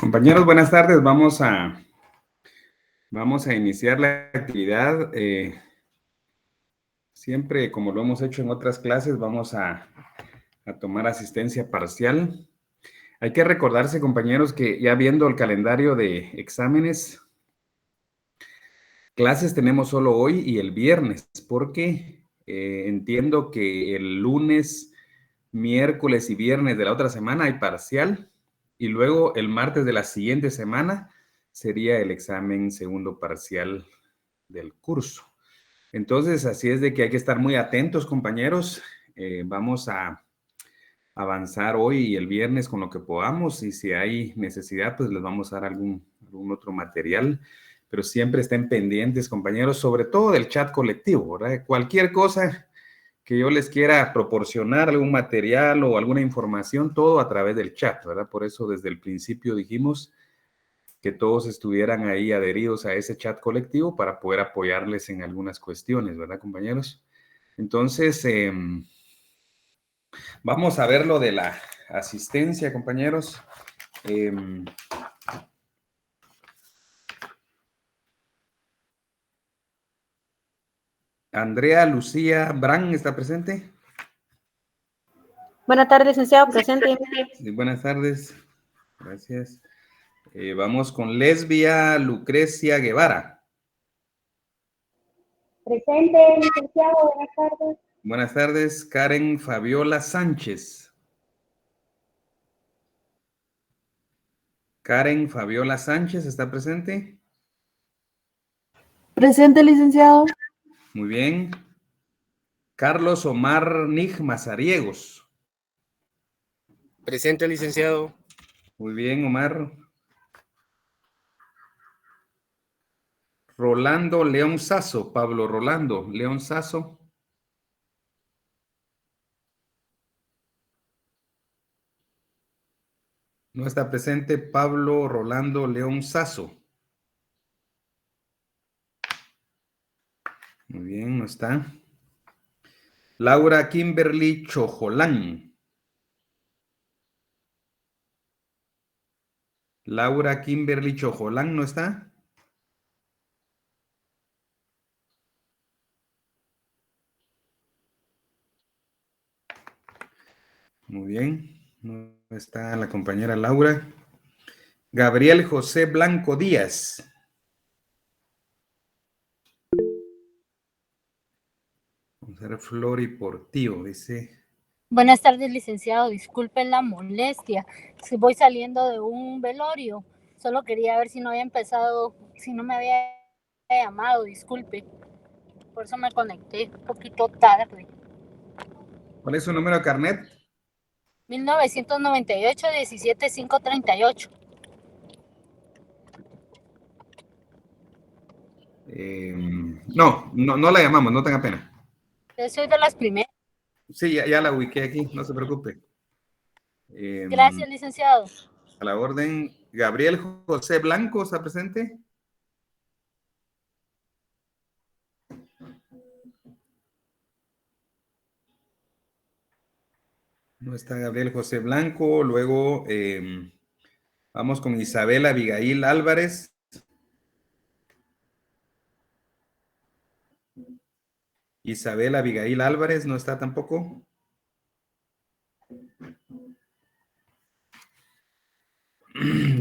Compañeros, buenas tardes. Vamos a iniciar la actividad. Siempre, como lo hemos hecho en otras clases, vamos a tomar asistencia parcial. Hay que recordarse, compañeros, que ya viendo el calendario de exámenes, clases tenemos solo hoy y el viernes, porque entiendo que el lunes, miércoles y viernes de la otra semana hay parcial, y luego el martes de la siguiente semana sería el examen segundo parcial del curso. Entonces, así es de que hay que estar muy atentos, compañeros. Vamos a avanzar hoy y el viernes con lo que podamos, y si hay necesidad, pues les vamos a dar algún otro material, pero siempre estén pendientes, compañeros, sobre todo del chat colectivo, ¿verdad? Cualquier cosa que yo les quiera proporcionar, algún material o alguna información, todo a través del chat, ¿verdad? Por eso desde el principio dijimos que todos estuvieran ahí adheridos a ese chat colectivo para poder apoyarles en algunas cuestiones, ¿verdad, compañeros? Entonces, vamos a ver lo de la asistencia, compañeros. Andrea Lucía Bran, ¿está presente? Buenas tardes, licenciado, presente. Sí, buenas tardes, gracias. Vamos con Lesbia Lucrecia Guevara. Presente, licenciado, buenas tardes. Buenas tardes, Karen Fabiola Sánchez. Karen Fabiola Sánchez, ¿está presente? Presente, licenciado. Muy bien. Carlos Omar Nig Mazariegos. Presente, licenciado. Muy bien, Omar. Rolando León Sazo, Pablo Rolando León Sazo. No está presente Pablo Rolando León Sazo. Muy bien, no está. Laura Kimberly Chojolán. Laura Kimberly Chojolán, ¿no está? Muy bien, no está la compañera Laura. Gabriel José Blanco Díaz. Vamos a ver, Flori Portillo, dice. Buenas tardes, licenciado. Disculpen la molestia. Si voy saliendo de un velorio, solo quería ver si no había empezado, si no me había llamado, disculpe. Por eso me conecté un poquito tarde. ¿Cuál es su número de carnet? 1998-17538. No la llamamos, no tenga pena. Yo soy de las primeras. Sí, ya la ubiqué aquí, no se preocupe. Gracias, licenciado. A la orden. Gabriel José Blanco, ¿está presente? No está Gabriel José Blanco. Luego vamos con Isabel Abigail Álvarez. Isabel Abigail Álvarez no está tampoco.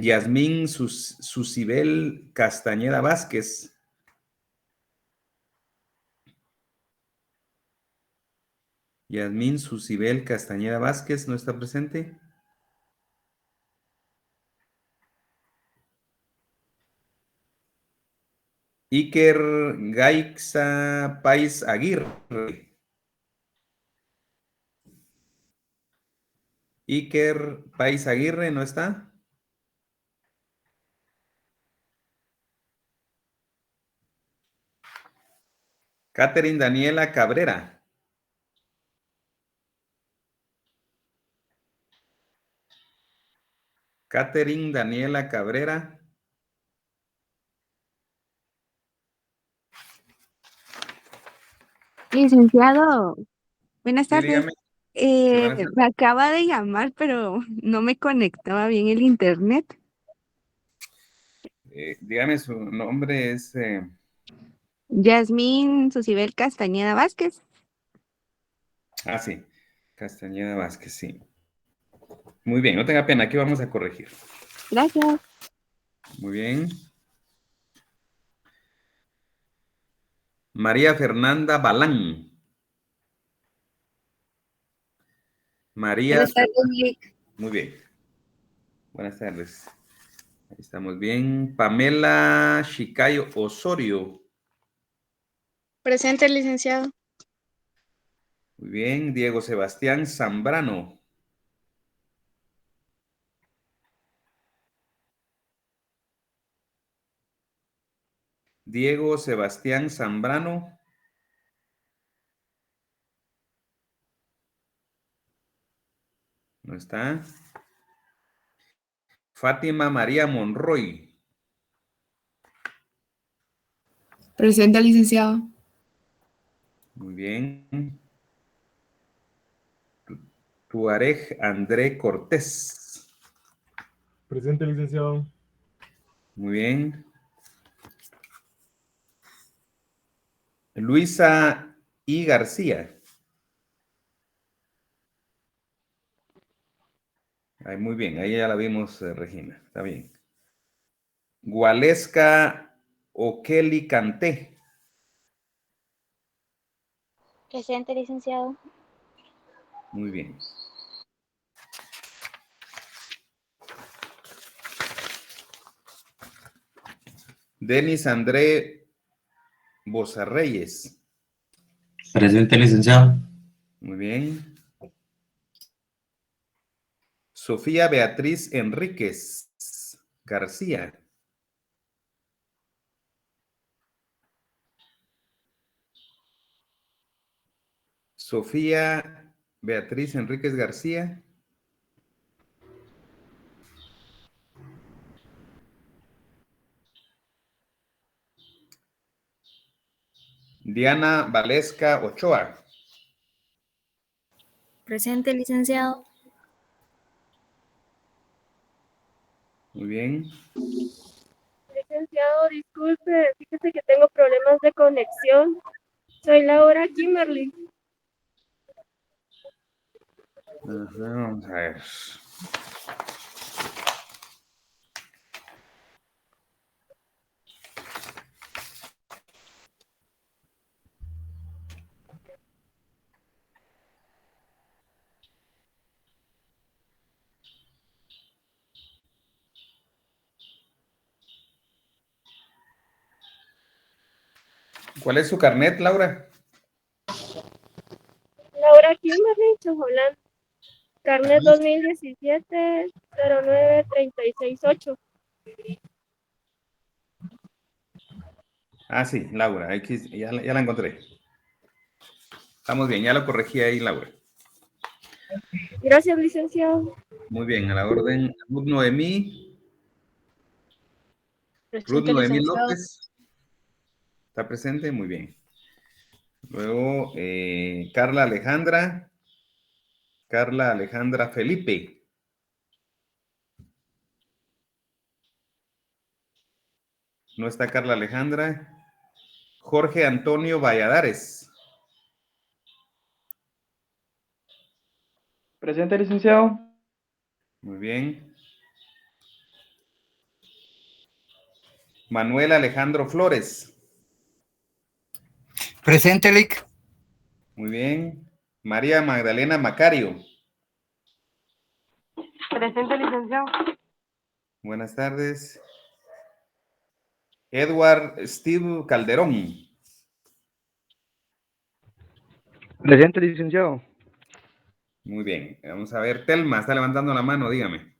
Yasmín Susibel Castañeda Vázquez. Yasmín Susibel Castañeda Vázquez no está presente. Iker Gaixa Pais Aguirre. Iker Pais Aguirre no está. Catherine Daniela Cabrera. Catherine Daniela Cabrera. Licenciado, buenas Sí, tardes. dígame. Sí, buenas tardes. Me acaba de llamar, pero no me conectaba bien el internet. dígame su nombre, es... Yasmín Susibel Castañeda Vázquez. sí, Castañeda Vázquez, sí. Muy bien, no tenga pena, aquí vamos a corregir. Gracias. Muy bien. María Fernanda Balán. María. Buenas tardes, Lick. Muy bien. Buenas tardes. Ahí estamos bien. Pamela Chicayo Osorio. Presente, licenciado. Muy bien. Diego Sebastián Zambrano. Diego Sebastián Zambrano. No está. Fátima María Monroy. Presente, licenciado. Muy bien. Tuareg André Cortés. Presente, licenciado. Muy bien. Luisa I. García. Ay, muy bien, ahí ya la vimos, Regina. Está bien. Gualesca Okeli Canté. Presente, licenciado. Muy bien. Denis André Bozarreyes. Presente, licenciado. Muy bien. Sofía Beatriz Enríquez García. Sofía Beatriz Enríquez García. Diana Valesca Ochoa. Presente, licenciado. Muy bien. Licenciado, disculpe, fíjese que tengo problemas de conexión. Soy Laura Kimberly. Vamos a ver. ¿Cuál es su carnet, Laura? Laura Kimberly Chojolán. Carnet 2017 09368. Sí, Laura, aquí, ya la encontré. Estamos bien, ya lo corregí ahí, Laura. Gracias, licenciado. Muy bien, a la orden. Ruth Noemí. Ruth Presente, Noemí licenciado. López. ¿Está presente? Muy bien. Luego, Carla Alejandra. Carla Alejandra Felipe. No está Carla Alejandra. Jorge Antonio Valladares. Presente, licenciado. Muy bien. Manuel Alejandro Flores. Presente, Lic. Muy bien. María Magdalena Macario. Presente, licenciado. Buenas tardes. Edward Steve Calderón. Presente, licenciado. Muy bien. Vamos a ver. Telma está levantando la mano, dígame.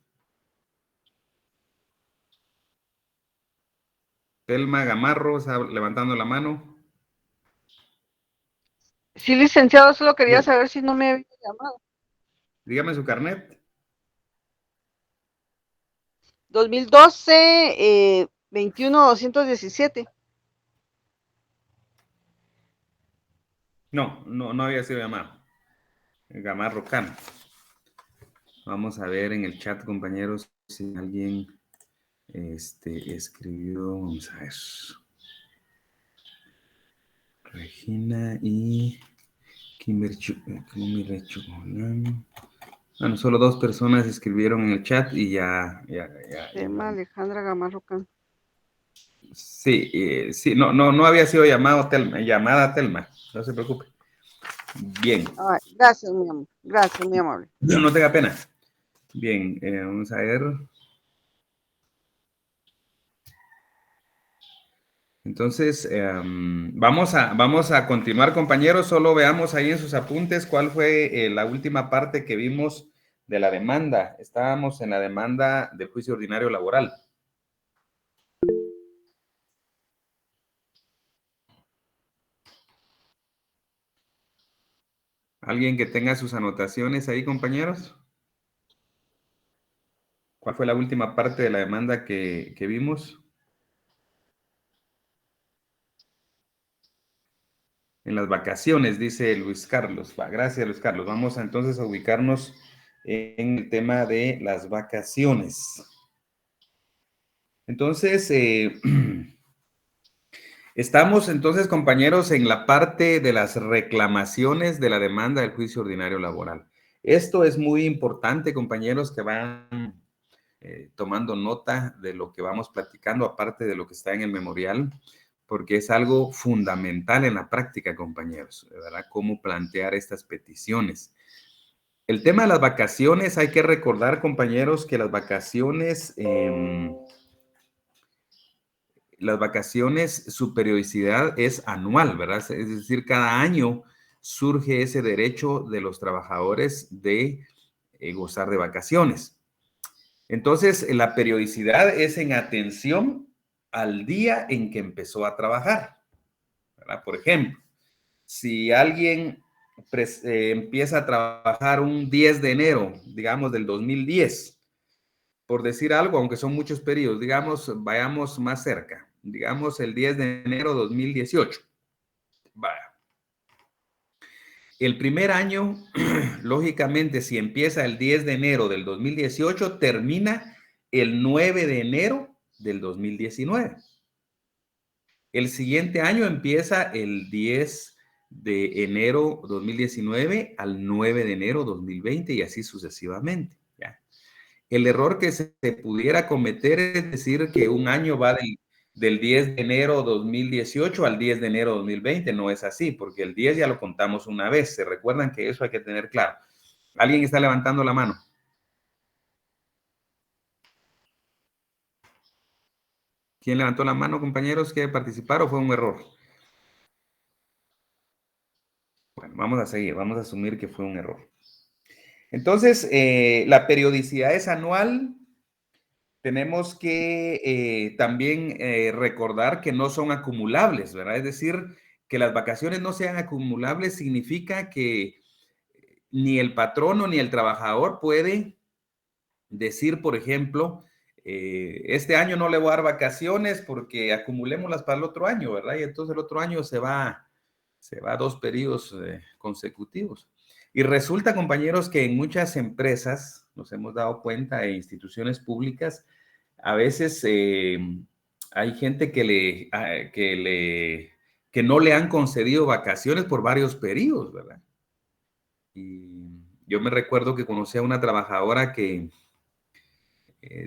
Telma Gamarro está levantando la mano. Sí, licenciado, solo quería Bien. saber si no me había llamado. Dígame su carnet. 2012, 21-217. No había sido llamado. Gamarro Cano. Vamos a ver en el chat, compañeros, si alguien Escribió, vamos a ver, Regina y Kimber Bueno, solo 2 personas escribieron en el chat y ya. Tema Alejandra Gamarro Can. Sí, sí, no había sido llamada Telma, no se preocupe. Bien. Ay, gracias, mi amor. Gracias, muy amable. No tenga pena. Bien, vamos a ver. Entonces, vamos a continuar, compañeros. Solo veamos ahí en sus apuntes cuál fue la última parte que vimos de la demanda. Estábamos en la demanda del juicio ordinario laboral. ¿Alguien que tenga sus anotaciones ahí, compañeros? ¿Cuál fue la última parte de la demanda que vimos? En las vacaciones, dice Luis Carlos. Gracias, Luis Carlos. Vamos entonces a ubicarnos en el tema de las vacaciones. Entonces, estamos entonces, compañeros, en la parte de las reclamaciones de la demanda del juicio ordinario laboral. Esto es muy importante, compañeros, que van tomando nota de lo que vamos platicando, aparte de lo que está en el memorial, porque es algo fundamental en la práctica, compañeros, ¿verdad? Cómo plantear estas peticiones. El tema de las vacaciones, hay que recordar, compañeros, que las vacaciones, su periodicidad es anual, ¿verdad? Es decir, cada año surge ese derecho de los trabajadores de gozar de vacaciones. Entonces, la periodicidad es en atención al día en que empezó a trabajar, ¿verdad? Por ejemplo, si alguien empieza a trabajar un 10 de enero, digamos, del 2010, por decir algo, aunque son muchos periodos, digamos, vayamos más cerca, digamos el 10 de enero de 2018. Vaya. El primer año, lógicamente, si empieza el 10 de enero del 2018, termina el 9 de enero del 2019. El siguiente año empieza el 10 de enero 2019 al 9 de enero 2020 y así sucesivamente. ¿Ya? El error que se pudiera cometer es decir que un año va del 10 de enero 2018 al 10 de enero 2020. No es así, porque el 10 ya lo contamos una vez. ¿Se recuerdan que eso hay que tener claro? ¿Alguien está levantando la mano? ¿Quién levantó la mano, compañeros? ¿Quiere participar o fue un error? Bueno, vamos a seguir. Vamos a asumir que fue un error. Entonces, la periodicidad es anual. Tenemos que también recordar que no son acumulables, ¿verdad? Es decir, que las vacaciones no sean acumulables significa que ni el patrono ni el trabajador puede decir, por ejemplo, este año no le voy a dar vacaciones porque acumulémoslas para el otro año, ¿verdad? Y entonces el otro año se va a 2 periodos consecutivos. Y resulta, compañeros, que en muchas empresas, nos hemos dado cuenta, e instituciones públicas, a veces hay gente que no le han concedido vacaciones por varios periodos, ¿verdad? Y yo me recuerdo que conocí a una trabajadora que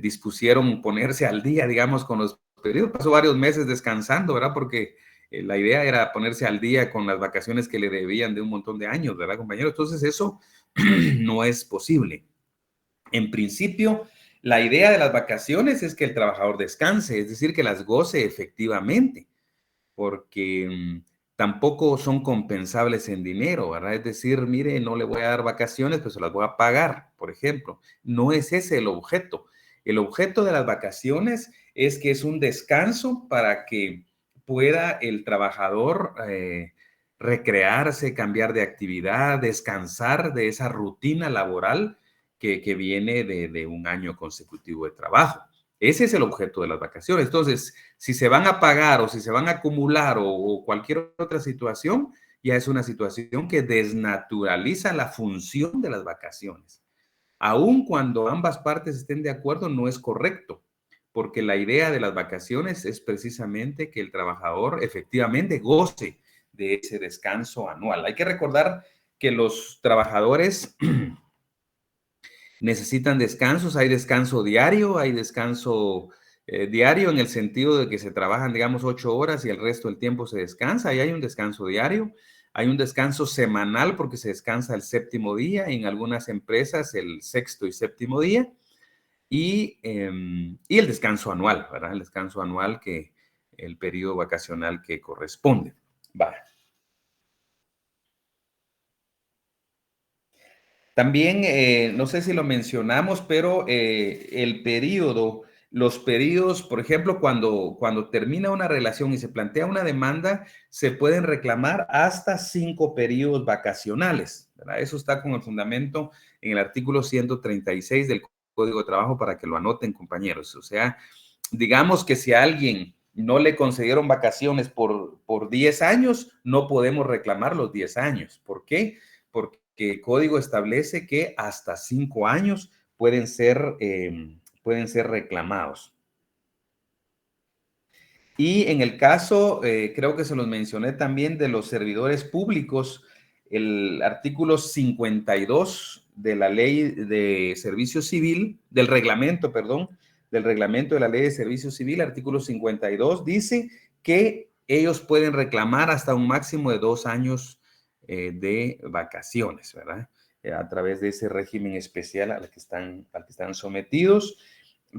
dispusieron ponerse al día, digamos, con los periodos. Pasó varios meses descansando, ¿verdad? Porque la idea era ponerse al día con las vacaciones que le debían de un montón de años, ¿verdad, compañero? Entonces eso no es posible. En principio, la idea de las vacaciones es que el trabajador descanse, es decir, que las goce efectivamente, porque tampoco son compensables en dinero, ¿verdad? Es decir, mire, no le voy a dar vacaciones, pues se las voy a pagar, por ejemplo. No es ese el objeto. El objeto de las vacaciones es que es un descanso para que pueda el trabajador recrearse, cambiar de actividad, descansar de esa rutina laboral que viene de un año consecutivo de trabajo. Ese es el objeto de las vacaciones. Entonces, si se van a pagar o si se van a acumular o cualquier otra situación, ya es una situación que desnaturaliza la función de las vacaciones. Aun cuando ambas partes estén de acuerdo, no es correcto, porque la idea de las vacaciones es precisamente que el trabajador efectivamente goce de ese descanso anual. Hay que recordar que los trabajadores necesitan descansos, hay descanso diario, hay descanso diario en el sentido de que se trabajan, digamos, 8 horas y el resto del tiempo se descansa, y hay un descanso diario, hay un descanso semanal porque se descansa el 7º día, y en algunas empresas el 6º y 7º día, y el descanso anual, ¿verdad? El descanso anual, que el periodo vacacional que corresponde. Va. También, no sé si lo mencionamos, pero los periodos, por ejemplo, cuando termina una relación y se plantea una demanda, se pueden reclamar hasta 5 periodos vacacionales, ¿verdad? Eso está con el fundamento en el artículo 136 del Código de Trabajo, para que lo anoten, compañeros. O sea, digamos que si a alguien no le concedieron vacaciones por 10 años, no podemos reclamar los 10 años. ¿Por qué? Porque el código establece que hasta 5 años pueden ser reclamados. Y en el caso, creo que se los mencioné también, de los servidores públicos, el artículo 52 de la Ley de Servicio Civil, del reglamento de la Ley de Servicio Civil, artículo 52, dice que ellos pueden reclamar hasta un máximo de 2 años de vacaciones, ¿verdad? A través de ese régimen especial al que están sometidos.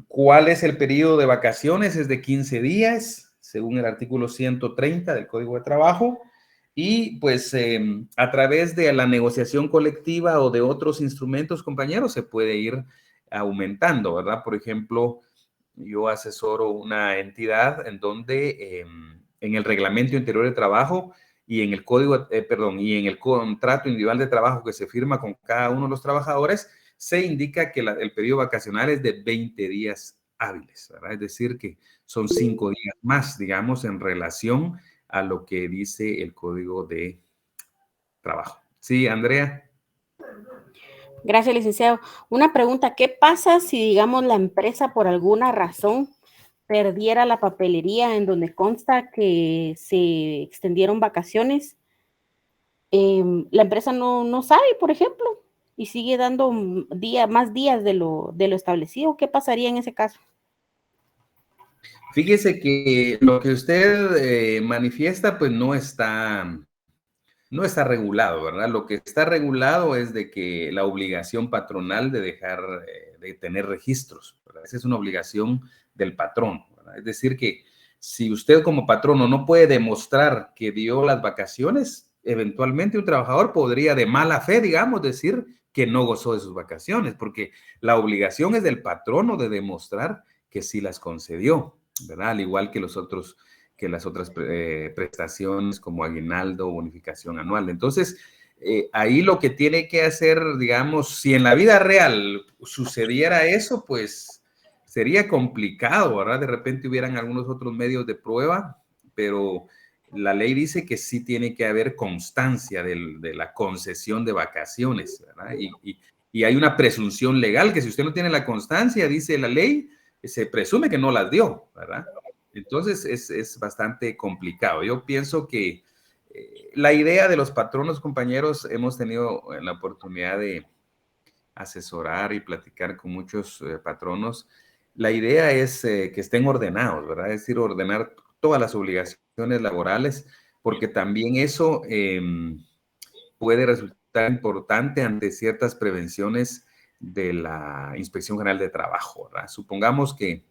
¿Cuál es el periodo de vacaciones? Es de 15 días, según el artículo 130 del Código de Trabajo. Y pues a través de la negociación colectiva o de otros instrumentos, compañeros, se puede ir aumentando, ¿verdad? Por ejemplo, yo asesoro una entidad en donde en el reglamento interior de trabajo y en el y en el contrato individual de trabajo que se firma con cada uno de los trabajadores, se indica que el periodo vacacional es de 20 días hábiles, ¿verdad? Es decir, que son 5 días más, digamos, en relación a lo que dice el Código de Trabajo. Sí, Andrea. Gracias, licenciado. Una pregunta, ¿qué pasa si, digamos, la empresa por alguna razón perdiera la papelería en donde consta que se extendieron vacaciones? La empresa no sabe, por ejemplo, y sigue dando más días de lo establecido. ¿Qué pasaría en ese caso? Fíjese que lo que usted manifiesta, pues no está regulado, ¿verdad? Lo que está regulado es de que la obligación patronal de dejar de tener registros, ¿verdad? Esa es una obligación del patrón, ¿verdad? Es decir, que si usted como patrono no puede demostrar que dio las vacaciones, eventualmente un trabajador podría de mala fe, digamos, decir que no gozó de sus vacaciones, porque la obligación es del patrono de demostrar que sí las concedió, ¿verdad? Al igual que las otras prestaciones como aguinaldo o bonificación anual. Entonces, ahí lo que tiene que hacer, digamos, si en la vida real sucediera eso, pues sería complicado, ¿verdad? De repente hubieran algunos otros medios de prueba, pero la ley dice que sí tiene que haber constancia de la concesión de vacaciones, ¿verdad? Y hay una presunción legal que si usted no tiene la constancia, dice la ley, se presume que no las dio, ¿verdad? Entonces es bastante complicado. Yo pienso que la idea de los patronos, compañeros, hemos tenido la oportunidad de asesorar y platicar con muchos patronos. La idea es que estén ordenados, ¿verdad? Es decir, ordenar todas las obligaciones laborales, porque también eso puede resultar importante ante ciertas prevenciones de la Inspección General de Trabajo, ¿verdad? Supongamos que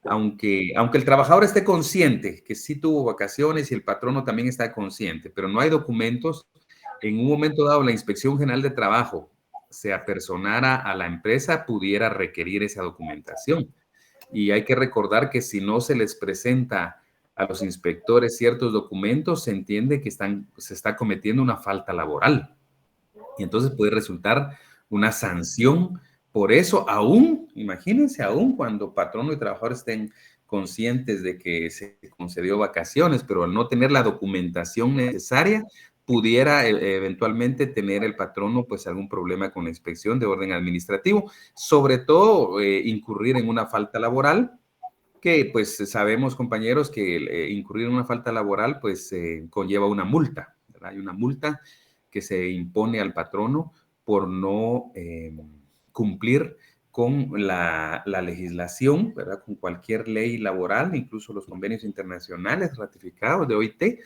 aunque el trabajador esté consciente que sí tuvo vacaciones y el patrono también está consciente, pero no hay documentos, en un momento dado la Inspección General de Trabajo se apersonara a la empresa, pudiera requerir esa documentación. Y hay que recordar que si no se les presenta a los inspectores ciertos documentos, se entiende que se está cometiendo una falta laboral. Y entonces puede resultar una sanción. Por eso, imagínense, aún cuando patrono y trabajador estén conscientes de que se concedió vacaciones, pero al no tener la documentación necesaria, pudiera eventualmente tener el patrono pues algún problema con la inspección de orden administrativo, sobre todo incurrir en una falta laboral que pues sabemos, compañeros, que incurrir en una falta laboral pues conlleva una multa, ¿verdad? Hay una multa que se impone al patrono por no cumplir con la legislación, ¿verdad? Con cualquier ley laboral, incluso los convenios internacionales ratificados de OIT,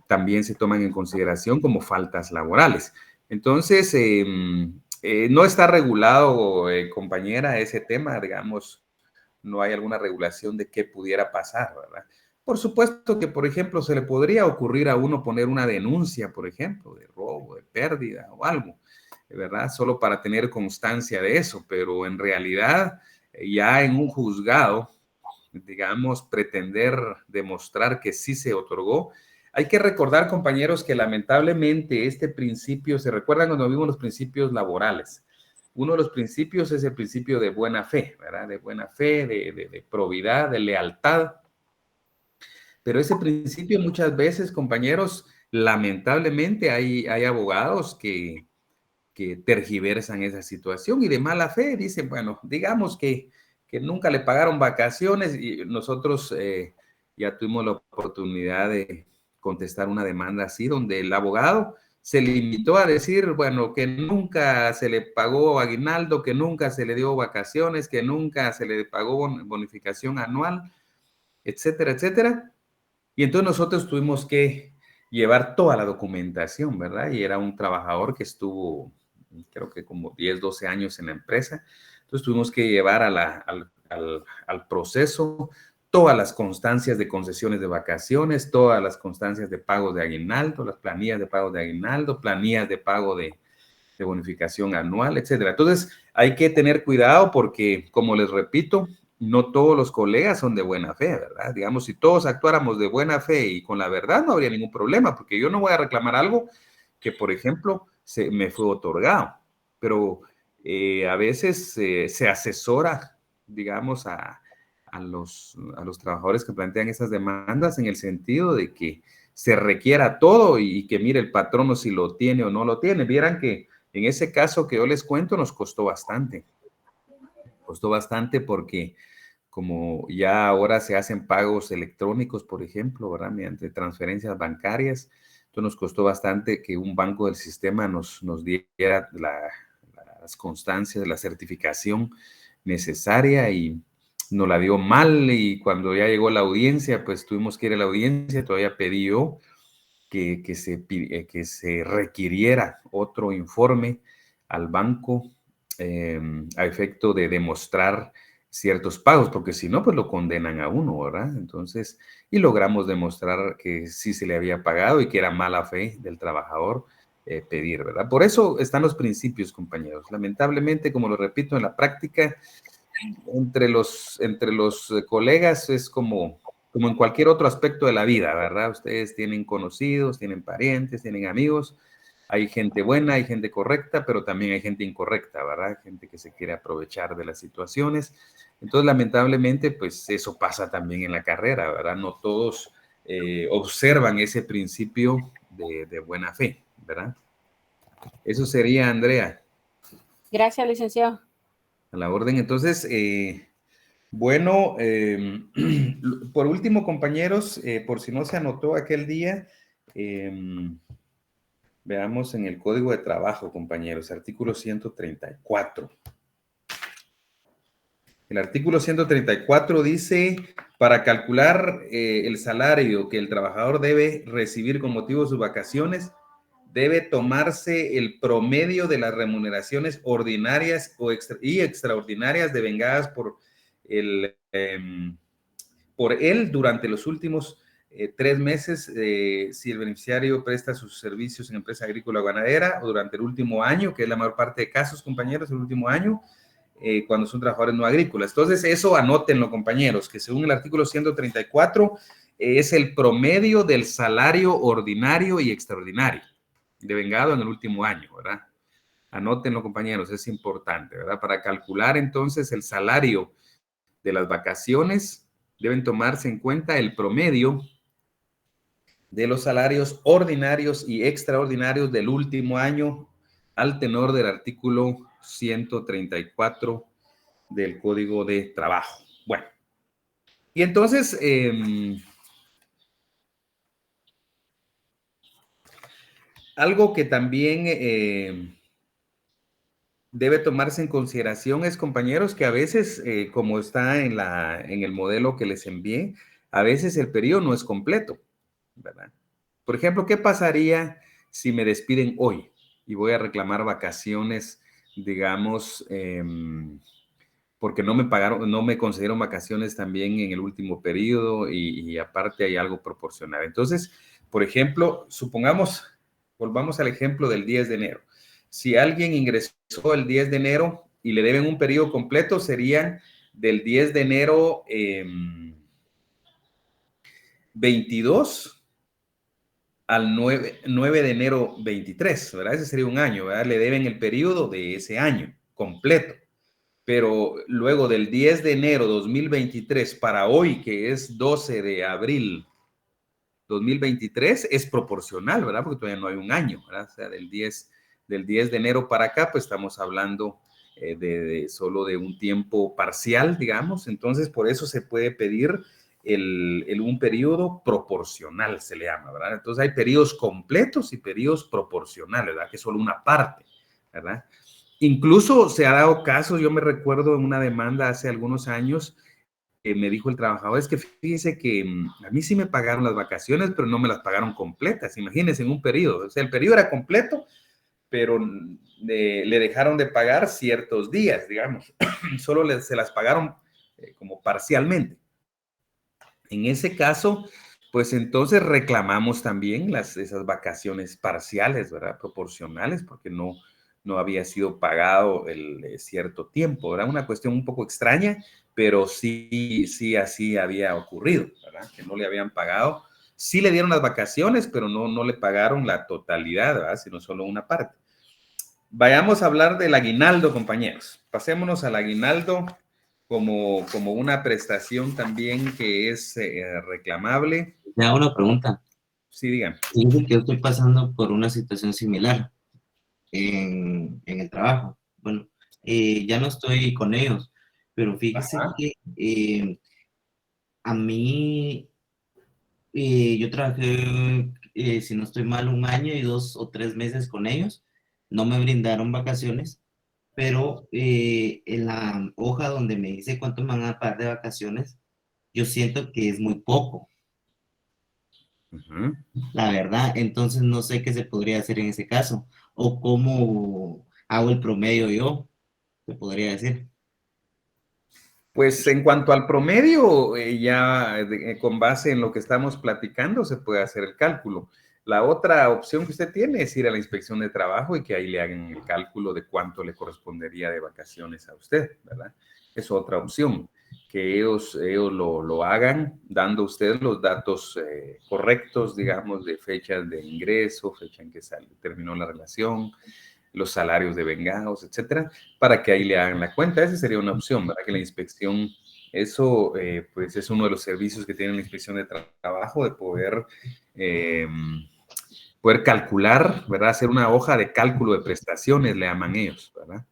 también se toman en consideración como faltas laborales. Entonces, no está regulado, compañera, ese tema, digamos, no hay alguna regulación de qué pudiera pasar, ¿verdad? Por supuesto que, por ejemplo, se le podría ocurrir a uno poner una denuncia, por ejemplo, de robo, de pérdida o algo, ¿verdad? Solo para tener constancia de eso, pero en realidad ya en un juzgado, digamos, pretender demostrar que sí se otorgó. Hay que recordar, compañeros, que lamentablemente este principio, ¿se recuerdan cuando vimos los principios laborales? Uno de los principios es el principio de buena fe, ¿verdad? De buena fe, de probidad, de lealtad. Pero ese principio muchas veces, compañeros, lamentablemente hay abogados que tergiversan esa situación y de mala fe dicen, bueno, digamos que nunca le pagaron vacaciones y nosotros ya tuvimos la oportunidad de contestar una demanda así, donde el abogado se limitó a decir, bueno, que nunca se le pagó aguinaldo, que nunca se le dio vacaciones, que nunca se le pagó bonificación anual, etcétera, etcétera. Y entonces nosotros tuvimos que llevar toda la documentación, ¿verdad? Y era un trabajador que estuvo, creo que como 10, 12 años en la empresa. Entonces tuvimos que llevar al proceso todas las constancias de concesiones de vacaciones, todas las constancias de pago de aguinaldo, las planillas de pago de aguinaldo, planillas de pago de bonificación anual, etcétera. Entonces hay que tener cuidado porque, como les repito, no todos los colegas son de buena fe, ¿verdad? Digamos, si todos actuáramos de buena fe y con la verdad, no habría ningún problema, porque yo no voy a reclamar algo que, por ejemplo, me fue otorgado, pero a veces se asesora, digamos, a los trabajadores que plantean esas demandas en el sentido de que se requiera todo y que mire el patrono si lo tiene o no lo tiene. Vieran que en ese caso que yo les cuento nos costó bastante. Costó bastante porque como ya ahora se hacen pagos electrónicos, por ejemplo, ¿verdad? Mediante transferencias bancarias, entonces nos costó bastante que un banco del sistema nos diera las constancias, la certificación necesaria y nos la dio mal y cuando ya llegó la audiencia, pues tuvimos que ir a la audiencia, todavía pedí yo que se requiriera otro informe al banco a efecto de demostrar ciertos pagos, porque si no, pues lo condenan a uno, ¿verdad? Entonces, y logramos demostrar que sí se le había pagado y que era mala fe del trabajador pedir, ¿verdad? Por eso están los principios, compañeros. Lamentablemente, como lo repito, en la práctica, entre los colegas es como en cualquier otro aspecto de la vida, ¿verdad? Ustedes tienen conocidos, tienen parientes, tienen amigos, hay gente buena, hay gente correcta, pero también hay gente incorrecta, ¿verdad? Gente que se quiere aprovechar de las situaciones. Entonces, lamentablemente, pues eso pasa también en la carrera, ¿verdad? No todos observan ese principio de buena fe, ¿verdad? Eso sería, Andrea. Gracias, licenciado. A la orden. Entonces, bueno, por último, compañeros, por si no se anotó aquel día, veamos en el Código de Trabajo, compañeros, artículo 134. El artículo 134 dice, para calcular el salario que el trabajador debe recibir con motivo de sus vacaciones, debe tomarse el promedio de las remuneraciones ordinarias y extraordinarias devengadas por él durante los últimos 3 meses, si el beneficiario presta sus servicios en empresa agrícola o ganadera, o durante el último año, que es la mayor parte de casos, compañeros, el último año, cuando son trabajadores no agrícolas. Entonces, eso anótenlo, compañeros, que según el artículo 134, es el promedio del salario ordinario y extraordinario devengado en el último año, ¿verdad? Anótenlo, compañeros, es importante, ¿verdad? Para calcular entonces el salario de las vacaciones, deben tomarse en cuenta el promedio de los salarios ordinarios y extraordinarios del último año al tenor del artículo 134 del Código de Trabajo. Bueno, y entonces, algo que también debe tomarse en consideración es, compañeros, que a veces, como está en el modelo que les envié, a veces el periodo no es completo, ¿verdad? Por ejemplo, ¿qué pasaría si me despiden hoy y voy a reclamar vacaciones, digamos, porque no me pagaron, no me concedieron vacaciones también en el último periodo y aparte hay algo proporcional? Entonces, por ejemplo, supongamos, volvamos al ejemplo del 10 de enero. Si alguien ingresó el 10 de enero y le deben un periodo completo, serían del 10 de enero 22 al 9 de enero 23, ¿verdad? Ese sería un año, ¿verdad? Le deben el periodo de ese año completo. Pero luego del 10 de enero 2023 para hoy, que es 12 de abril 2023, es proporcional, ¿verdad? Porque todavía no hay un año, ¿verdad? O sea, del 10 de enero para acá, pues estamos hablando solo de un tiempo parcial, digamos. Entonces, por eso se puede pedir un periodo proporcional, se le llama, ¿verdad? Entonces, hay periodos completos y periodos proporcionales, ¿verdad? Que es solo una parte, ¿verdad? Incluso se ha dado casos, yo me recuerdo en una demanda hace algunos años, me dijo el trabajador, es que fíjese que a mí sí me pagaron las vacaciones, pero no me las pagaron completas. Imagínense, en un periodo. O sea, el periodo era completo, pero le dejaron de pagar ciertos días, digamos. Solo se las pagaron como parcialmente. En ese caso, pues entonces reclamamos también esas vacaciones parciales, ¿verdad? Proporcionales, porque no había sido pagado el cierto tiempo, ¿verdad? Una cuestión un poco extraña, pero sí así había ocurrido, ¿verdad? Que no le habían pagado. Sí le dieron las vacaciones, pero no le pagaron la totalidad, ¿verdad? Sino solo una parte. Vayamos a hablar del aguinaldo, compañeros. Pasémonos al aguinaldo como una prestación también que es reclamable. Me hago una pregunta. Sí, digan. Fíjense que yo estoy pasando por una situación similar en el trabajo. Bueno, ya no estoy con ellos, pero fíjese que a mí, yo trabajé, si no estoy mal, 1 año y 2 o 3 meses con ellos. No me brindaron vacaciones, pero en la hoja donde me dice cuánto me van a pagar de vacaciones, yo siento que es muy poco. La verdad, entonces no sé qué se podría hacer en ese caso, o cómo hago el promedio yo, se podría decir. Pues en cuanto al promedio, con base en lo que estamos platicando, se puede hacer el cálculo. La otra opción que usted tiene es ir a la inspección de trabajo y que ahí le hagan el cálculo de cuánto le correspondería de vacaciones a usted, ¿verdad? Es otra opción, que ellos lo hagan dando a usted los datos correctos, digamos, de fechas de ingreso, fecha en que terminó la relación, los salarios de vengados, etcétera, para que ahí le hagan la cuenta. Esa sería una opción, ¿verdad? Que la inspección, eso pues es uno de los servicios que tiene la inspección de trabajo, de poder calcular, ¿verdad? Hacer una hoja de cálculo de prestaciones, le llaman ellos, ¿verdad?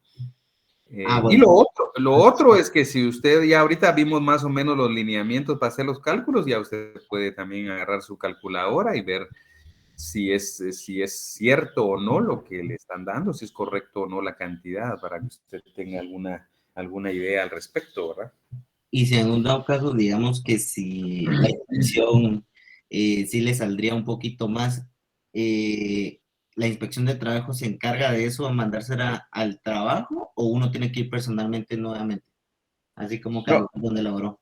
Bueno. Y lo otro es que si usted ya ahorita vimos más o menos los lineamientos para hacer los cálculos, ya usted puede también agarrar su calculadora y ver si es cierto o no lo que le están dando, si es correcto o no la cantidad, para que usted tenga alguna idea al respecto, ¿verdad? Y si en un dado caso, digamos que si la inspección sí le saldría un poquito más, ¿la inspección de trabajo se encarga de eso, a mandársela al trabajo, o uno tiene que ir personalmente nuevamente? Así como que donde laboró.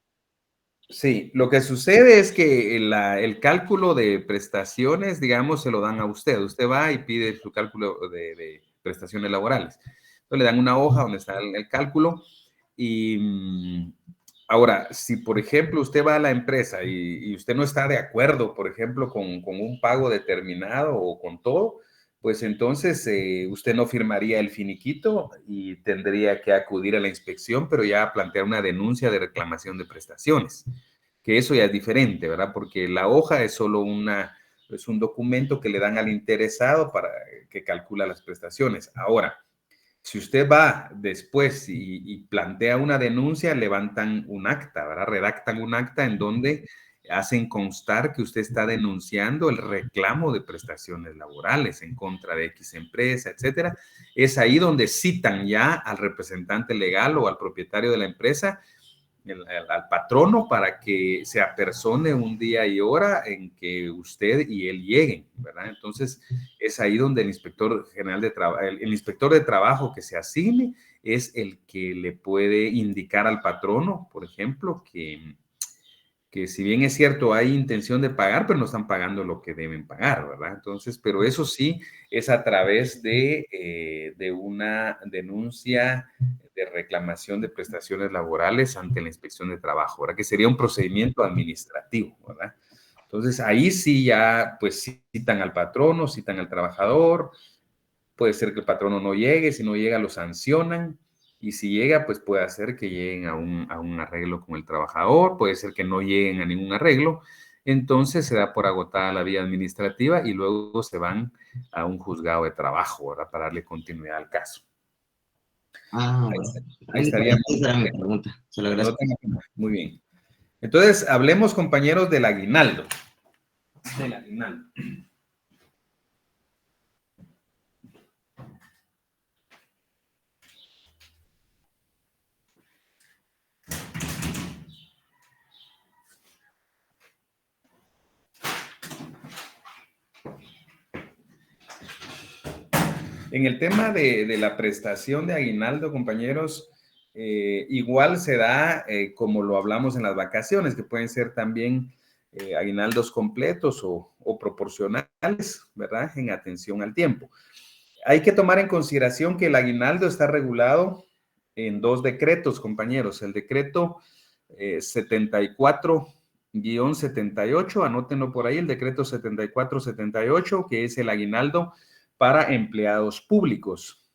Sí, lo que sucede es que el cálculo de prestaciones, digamos, se lo dan a usted. Usted va y pide su cálculo de prestaciones laborales. Entonces le dan una hoja donde está el cálculo y ahora, si por ejemplo usted va a la empresa y usted no está de acuerdo, por ejemplo, con un pago determinado o con todo, pues entonces usted no firmaría el finiquito y tendría que acudir a la inspección, pero ya plantear una denuncia de reclamación de prestaciones, que eso ya es diferente, ¿verdad? Porque la hoja es solo un documento que le dan al interesado para que calcula las prestaciones. Ahora, Si usted va después y plantea una denuncia, levantan un acta, ¿verdad? Redactan un acta en donde hacen constar que usted está denunciando el reclamo de prestaciones laborales en contra de X empresa, etcétera. Es ahí donde citan ya al representante legal o al propietario de la empresa, al patrono, para que se apersone un día y hora en que usted y él lleguen, ¿verdad? Entonces, es ahí donde el inspector general de trabajo, el inspector de trabajo que se asigne es el que le puede indicar al patrono, por ejemplo, que si bien es cierto, hay intención de pagar, pero no están pagando lo que deben pagar, ¿verdad? Entonces, pero eso sí es a través de una denuncia de reclamación de prestaciones laborales ante la Inspección de Trabajo, ¿verdad? Que sería un procedimiento administrativo, ¿verdad? Entonces, ahí sí ya, pues, citan al patrono, citan al trabajador, puede ser que el patrono no llegue, si no llega lo sancionan, y si llega, pues puede ser que lleguen a un arreglo con el trabajador, puede ser que no lleguen a ningún arreglo, entonces se da por agotada la vía administrativa y luego se van a un juzgado de trabajo, ¿verdad? Para darle continuidad al caso. Ahí estaría. Esa era mi pregunta. Se lo agradezco. Muy bien. Entonces, hablemos, compañeros, del aguinaldo. Del aguinaldo. En el tema de la prestación de aguinaldo, compañeros, igual se da como lo hablamos en las vacaciones, que pueden ser también aguinaldos completos o proporcionales, ¿verdad? En atención al tiempo. Hay que tomar en consideración que el aguinaldo está regulado en 2 decretos, compañeros. El decreto 74-78, anótenlo por ahí, el decreto 74-78, que es el aguinaldo para empleados públicos.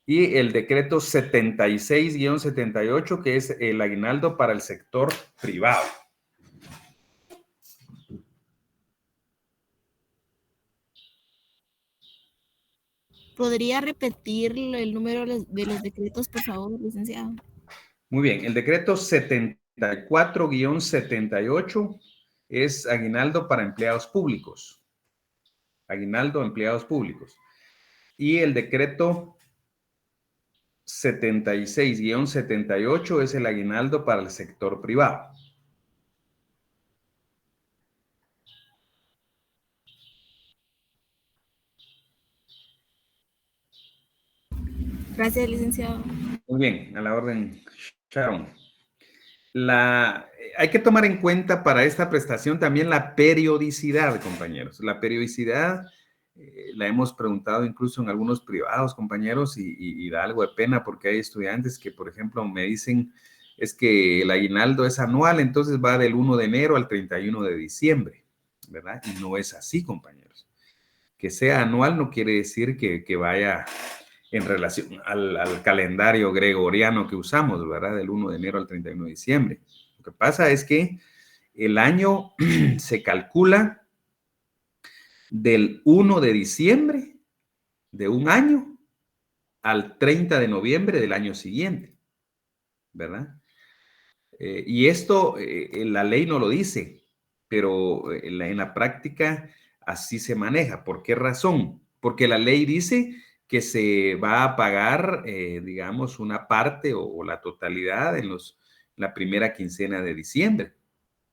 Y el decreto 76-78, que es el aguinaldo para el sector privado. ¿Podría repetir el número de los decretos, por favor, licenciado? Muy bien, el decreto 74-78 es aguinaldo para empleados públicos. Aguinaldo a empleados públicos. Y el decreto 76-78 es el aguinaldo para el sector privado. Gracias, licenciado. Muy bien, a la orden, Sharon. Hay que tomar en cuenta para esta prestación también la periodicidad, compañeros. La periodicidad la hemos preguntado incluso en algunos privados, compañeros, y da algo de pena porque hay estudiantes que, por ejemplo, me dicen es que el aguinaldo es anual, entonces va del 1 de enero al 31 de diciembre, ¿verdad? Y no es así, compañeros. Que sea anual no quiere decir que vaya en relación al calendario gregoriano que usamos, ¿verdad? Del 1 de enero al 31 de diciembre. Lo que pasa es que el año se calcula del 1 de diciembre de un año al 30 de noviembre del año siguiente, ¿verdad? Y esto, la ley no lo dice, pero en la práctica así se maneja. ¿Por qué razón? Porque la ley dice que se va a pagar, digamos, una parte o la totalidad en la primera quincena de diciembre.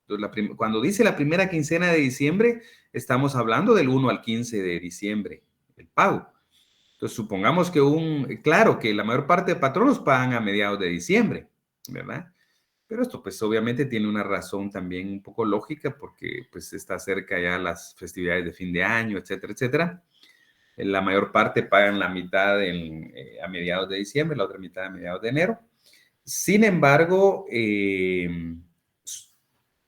Entonces, cuando dice la primera quincena de diciembre, estamos hablando del 1 al 15 de diciembre, el pago. Entonces, supongamos que claro, que la mayor parte de patronos pagan a mediados de diciembre, ¿verdad? Pero esto, pues, obviamente tiene una razón también un poco lógica porque, pues, está cerca ya las festividades de fin de año, etcétera, etcétera. La mayor parte pagan la mitad a mediados de diciembre, la otra mitad a mediados de enero. Sin embargo,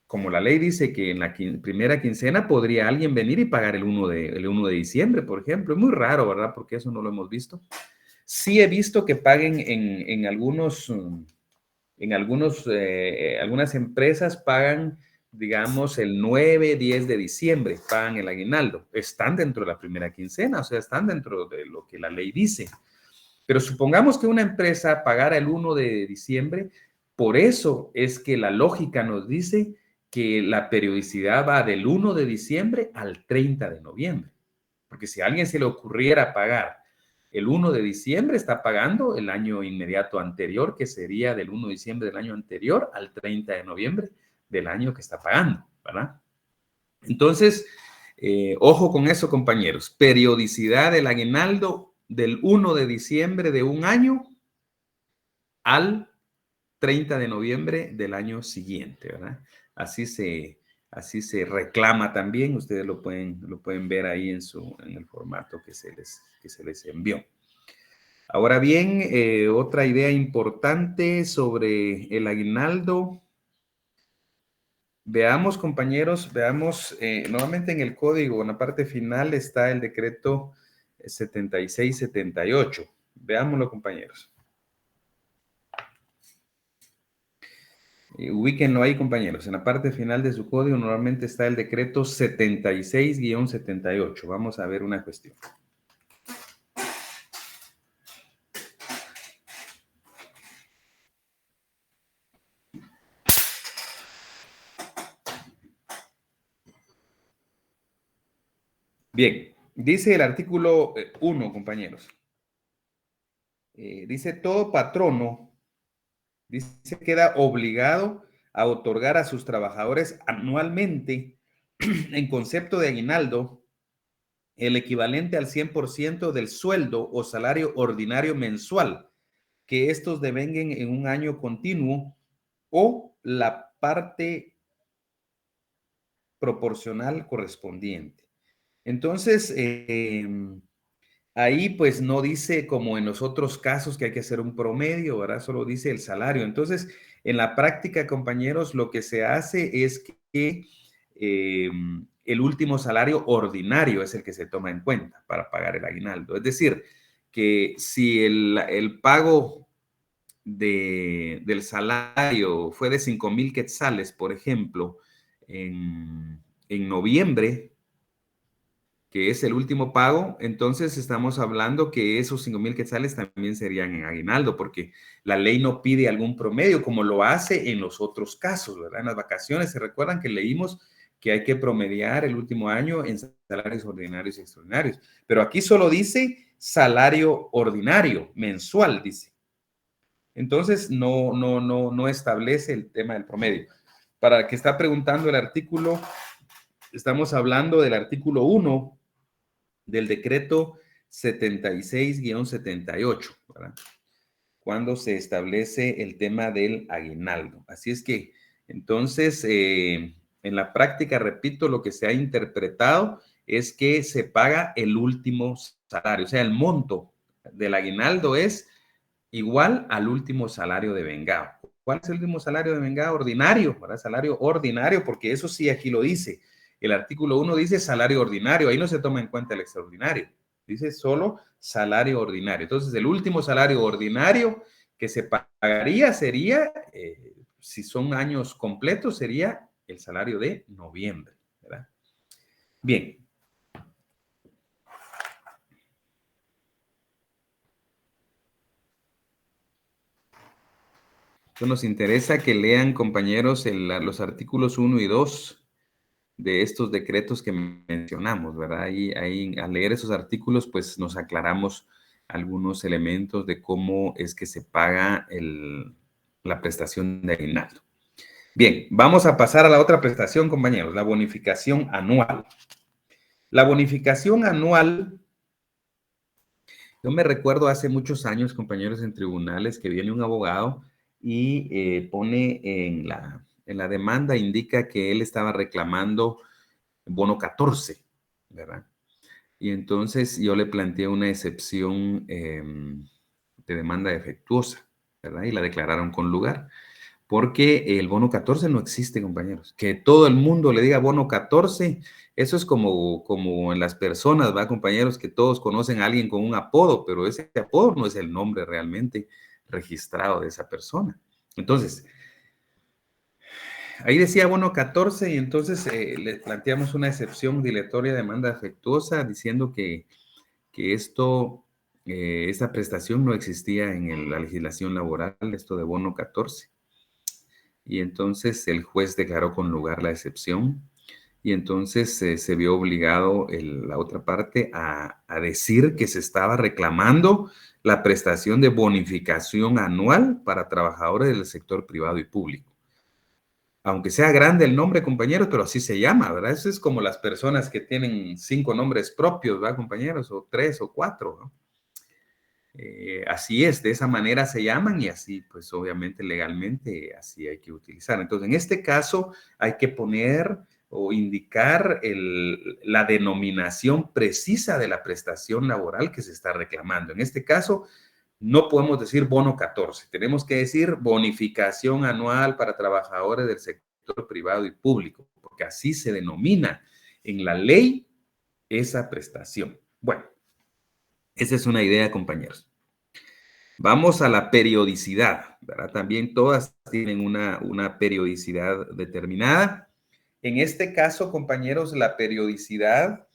como la ley dice que en la primera quincena podría alguien venir y pagar el 1 de diciembre, por ejemplo. Es muy raro, ¿verdad? Porque eso no lo hemos visto. Sí he visto que paguen algunas empresas pagan, digamos, el 9, 10 de diciembre, pagan el aguinaldo. Están dentro de la primera quincena, o sea, están dentro de lo que la ley dice. Pero supongamos que una empresa pagara el 1 de diciembre, por eso es que la lógica nos dice que la periodicidad va del 1 de diciembre al 30 de noviembre. Porque si a alguien se le ocurriera pagar el 1 de diciembre, está pagando el año inmediato anterior, que sería del 1 de diciembre del año anterior al 30 de noviembre del año que está pagando, ¿verdad? Entonces, ojo con eso, compañeros. Periodicidad del aguinaldo del 1 de diciembre de un año al 30 de noviembre del año siguiente, ¿verdad? Así se reclama también. Ustedes lo pueden ver ahí en el formato que se les envió. Ahora bien, otra idea importante sobre el aguinaldo. Veamos, compañeros, nuevamente en el código, en la parte final está el decreto 7678. Veámoslo, compañeros. Ubíquenlo ahí, compañeros. En la parte final de su código normalmente está el decreto 76-78. Vamos a ver una cuestión. Bien, dice el artículo 1, compañeros. Dice, todo patrono, dice, queda obligado a otorgar a sus trabajadores anualmente, en concepto de aguinaldo, el equivalente al 100% del sueldo o salario ordinario mensual, que estos devenguen en un año continuo, o la parte proporcional correspondiente. Entonces, ahí pues no dice como en los otros casos que hay que hacer un promedio, ¿verdad? Solo dice el salario. Entonces, en la práctica, compañeros, lo que se hace es que el último salario ordinario es el que se toma en cuenta para pagar el aguinaldo. Es decir, que si el pago del salario fue de 5,000 quetzales, por ejemplo, en noviembre, que es el último pago, entonces estamos hablando que esos 5,000 quetzales también serían en aguinaldo, porque la ley no pide algún promedio como lo hace en los otros casos, ¿verdad? En las vacaciones, ¿se recuerdan que leímos que hay que promediar el último año en salarios ordinarios y extraordinarios? Pero aquí solo dice salario ordinario, mensual, dice. Entonces, no establece el tema del promedio. Para el que está preguntando el artículo, estamos hablando del artículo 1 del decreto 76-78, ¿verdad? Cuando se establece el tema del aguinaldo. Así es que, entonces, en la práctica, repito, lo que se ha interpretado es que se paga el último salario. O sea, el monto del aguinaldo es igual al último salario de vengado. ¿Cuál es el último salario de vengado? Ordinario, ¿verdad? Salario ordinario, porque eso sí aquí lo dice. El artículo 1 dice salario ordinario, ahí no se toma en cuenta el extraordinario, dice solo salario ordinario. Entonces, el último salario ordinario que se pagaría sería, si son años completos, sería el salario de noviembre, ¿verdad? Bien. Entonces, nos interesa que lean, compañeros, los artículos 1 y 2 de estos decretos que mencionamos, ¿verdad? Ahí al leer esos artículos, pues nos aclaramos algunos elementos de cómo es que se paga la prestación de aguinaldo. Bien, vamos a pasar a la otra prestación, compañeros, la bonificación anual. La bonificación anual, yo me recuerdo hace muchos años, compañeros, en tribunales, que viene un abogado y pone en la demanda, indica que él estaba reclamando bono 14, ¿verdad? Y entonces yo le planteé una excepción de demanda defectuosa, ¿verdad? Y la declararon con lugar, porque el bono 14 no existe, compañeros. Que todo el mundo le diga bono 14, eso es como en las personas, ¿verdad, compañeros? Que todos conocen a alguien con un apodo, pero ese apodo no es el nombre realmente registrado de esa persona. Entonces, ahí decía bono 14 y entonces le planteamos una excepción dilatoria de demanda defectuosa diciendo que esto esta prestación no existía en la legislación laboral, esto de bono 14. Y entonces el juez declaró con lugar la excepción. Y entonces se vio obligado la otra parte a decir que se estaba reclamando la prestación de bonificación anual para trabajadores del sector privado y público. Aunque sea grande el nombre, compañeros, pero así se llama, ¿verdad? Eso es como las personas que tienen 5 nombres propios, ¿verdad, compañeros? O 3 o 4, ¿no? Así es, de esa manera se llaman y así, pues obviamente legalmente así hay que utilizar. Entonces, en este caso hay que poner o indicar la denominación precisa de la prestación laboral que se está reclamando. En este caso, no podemos decir bono 14, tenemos que decir bonificación anual para trabajadores del sector privado y público, porque así se denomina en la ley esa prestación. Bueno, esa es una idea, compañeros. Vamos a la periodicidad, ¿verdad? También todas tienen una periodicidad determinada. En este caso, compañeros, la periodicidad,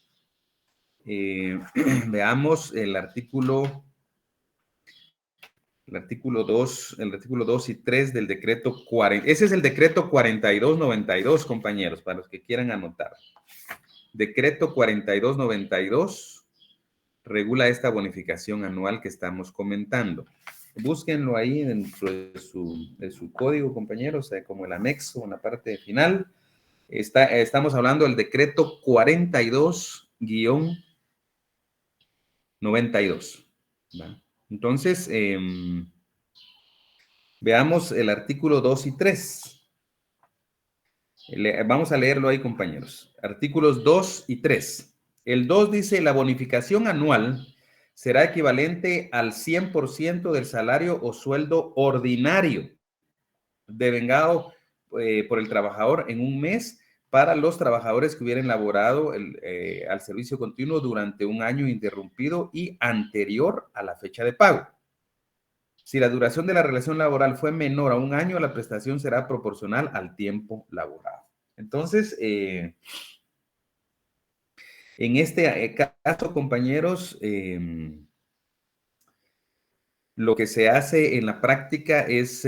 veamos el artículo 2 y 3 del decreto 40. Ese es el decreto 4292, compañeros, para los que quieran anotar. Decreto 4292 regula esta bonificación anual que estamos comentando. Búsquenlo ahí dentro de su código, compañeros, como el anexo en la parte final. Estamos hablando del decreto 42-92. ¿Va? Entonces, veamos el artículo 2 y 3. Vamos a leerlo ahí, compañeros. Artículos 2 y 3. El 2 dice, la bonificación anual será equivalente al 100% del salario o sueldo ordinario devengado por el trabajador en un mes para los trabajadores que hubieran laborado al servicio continuo durante un año interrumpido y anterior a la fecha de pago. Si la duración de la relación laboral fue menor a un año, la prestación será proporcional al tiempo laborado. Entonces, en este caso, compañeros, lo que se hace en la práctica es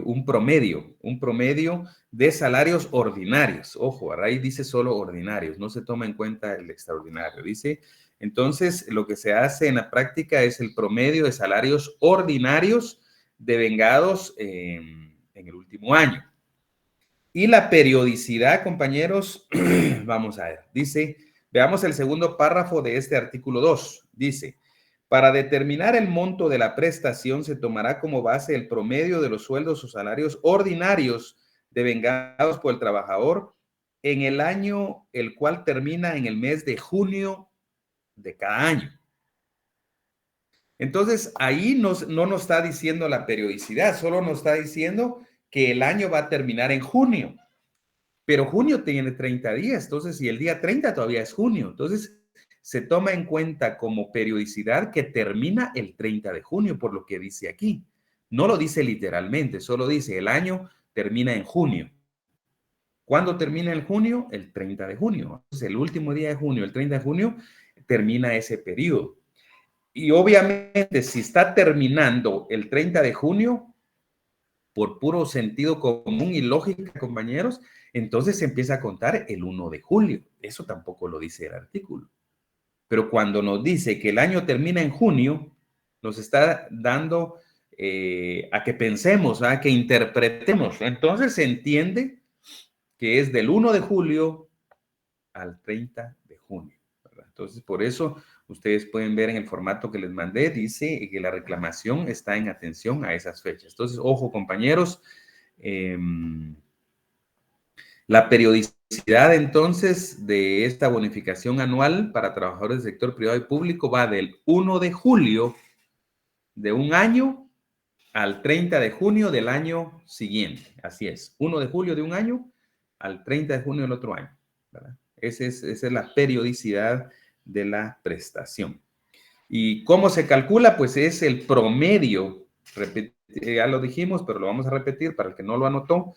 un promedio de salarios ordinarios. Ojo, ahí dice solo ordinarios, no se toma en cuenta el extraordinario, dice. Entonces, lo que se hace en la práctica es el promedio de salarios ordinarios devengados en el último año. Y la periodicidad, compañeros, vamos a ver, dice, veamos el segundo párrafo de este artículo 2, dice, para determinar el monto de la prestación se tomará como base el promedio de los sueldos o salarios ordinarios devengados por el trabajador en el año el cual termina en el mes de junio de cada año. Entonces, ahí no nos está diciendo la periodicidad, solo nos está diciendo que el año va a terminar en junio. Pero junio tiene 30 días, entonces, y el día 30 todavía es junio. Entonces, se toma en cuenta como periodicidad que termina el 30 de junio, por lo que dice aquí. No lo dice literalmente, solo dice el año termina en junio. ¿Cuándo termina el junio? El 30 de junio. Entonces, el último día de junio, el 30 de junio, termina ese periodo. Y obviamente, si está terminando el 30 de junio, por puro sentido común y lógica, compañeros, entonces se empieza a contar el 1 de julio. Eso tampoco lo dice el artículo. Pero cuando nos dice que el año termina en junio, nos está dando a que pensemos, a que interpretemos. Entonces se entiende que es del 1 de julio al 30 de junio, ¿verdad? Entonces, por eso ustedes pueden ver en el formato que les mandé, dice que la reclamación está en atención a esas fechas. Entonces, ojo, compañeros, la periodicidad entonces de esta bonificación anual para trabajadores del sector privado y público va del 1 de julio de un año al 30 de junio del año siguiente. Así es, 1 de julio de un año al 30 de junio del otro año, ¿verdad? Esa es la periodicidad de la prestación. ¿Y cómo se calcula? Pues es el promedio, ya lo dijimos, pero lo vamos a repetir para el que no lo anotó,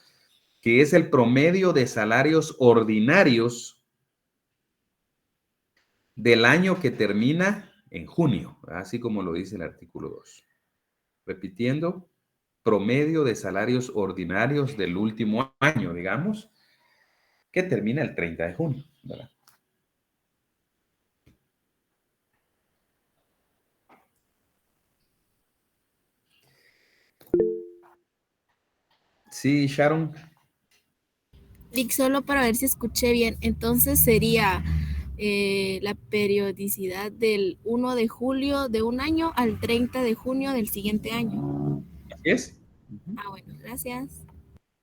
que es el promedio de salarios ordinarios del año que termina en junio, así como lo dice el artículo 2. Repitiendo, promedio de salarios ordinarios del último año, digamos, que termina el 30 de junio, ¿verdad? Sí, Sharon. Lick, solo para ver si escuché bien, entonces sería la periodicidad del 1 de julio de un año al 30 de junio del siguiente año. Así es. Ah, bueno, gracias.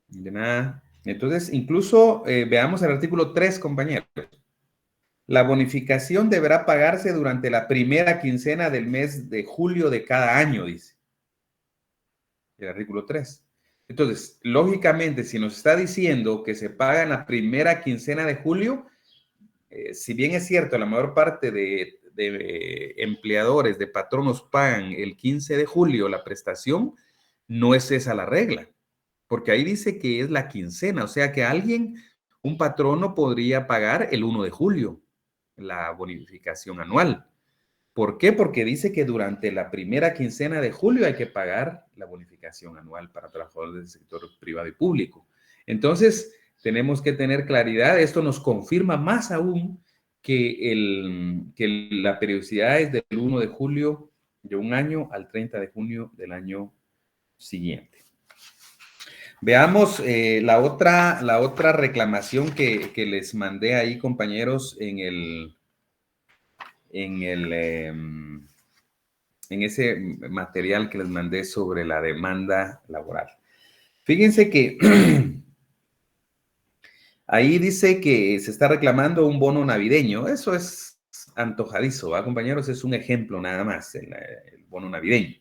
De nada. Entonces, incluso veamos el artículo 3, compañeros. La bonificación deberá pagarse durante la primera quincena del mes de julio de cada año, dice el artículo 3. Entonces, lógicamente, si nos está diciendo que se paga en la primera quincena de julio, si bien es cierto, la mayor parte de empleadores, de patronos pagan el 15 de julio la prestación, no es esa la regla, porque ahí dice que es la quincena, o sea que un patrono podría pagar el 1 de julio la bonificación anual. ¿Por qué? Porque dice que durante la primera quincena de julio hay que pagar la bonificación anual para trabajadores del sector privado y público. Entonces, tenemos que tener claridad. Esto nos confirma más aún que la periodicidad es del 1 de julio de un año al 30 de junio del año siguiente. Veamos la otra reclamación que les mandé ahí, compañeros, en ese material que les mandé sobre la demanda laboral. Fíjense que ahí dice que se está reclamando un bono navideño. Eso es antojadizo, ¿va, compañeros? Es un ejemplo nada más, el bono navideño.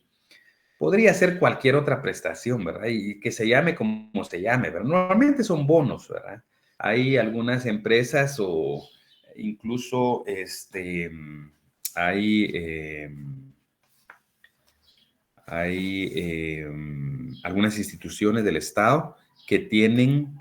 Podría ser cualquier otra prestación, ¿verdad? Y que se llame como se llame, ¿verdad? Normalmente son bonos, ¿verdad? Hay algunas empresas o incluso hay algunas instituciones del Estado que tienen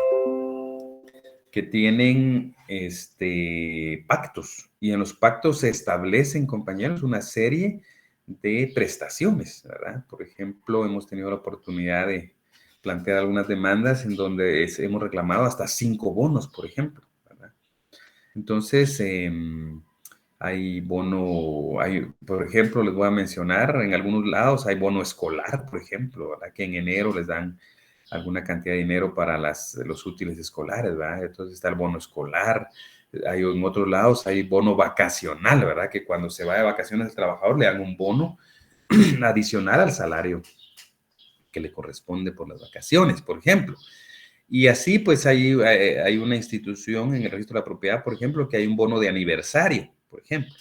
pactos, y en los pactos se establecen, compañeros, una serie de prestaciones, ¿verdad? Por ejemplo, hemos tenido la oportunidad de plantear algunas demandas en donde hemos reclamado hasta 5 bonos, por ejemplo, ¿verdad? Entonces, hay bono, por ejemplo, les voy a mencionar, en algunos lados hay bono escolar, por ejemplo, ¿verdad? Que en enero les dan alguna cantidad de dinero para los útiles escolares, ¿verdad? Entonces está el bono escolar. En otros lados hay bono vacacional, ¿verdad? Que cuando se va de vacaciones el trabajador le dan un bono adicional al salario que le corresponde por las vacaciones, por ejemplo. Y así, pues, hay una institución en el registro de la propiedad, por ejemplo, que hay un bono de aniversario, por ejemplo,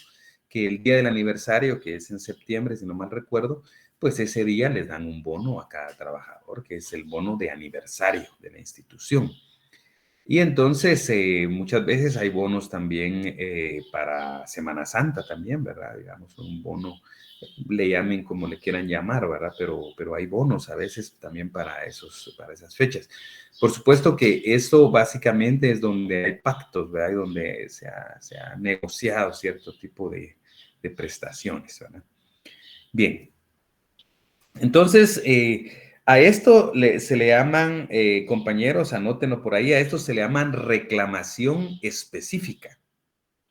que el día del aniversario, que es en septiembre, si no mal recuerdo, pues ese día les dan un bono a cada trabajador, que es el bono de aniversario de la institución. Y entonces, muchas veces hay bonos también para Semana Santa también, ¿verdad? Digamos, un bono, le llamen como le quieran llamar, ¿verdad? Pero hay bonos a veces también para esas fechas. Por supuesto que esto básicamente es donde hay pactos, ¿verdad? Y donde se ha negociado cierto tipo de prestaciones, ¿verdad? Bien. Entonces, a esto se le llaman, compañeros, anótenlo por ahí, a esto se le llaman reclamación específica,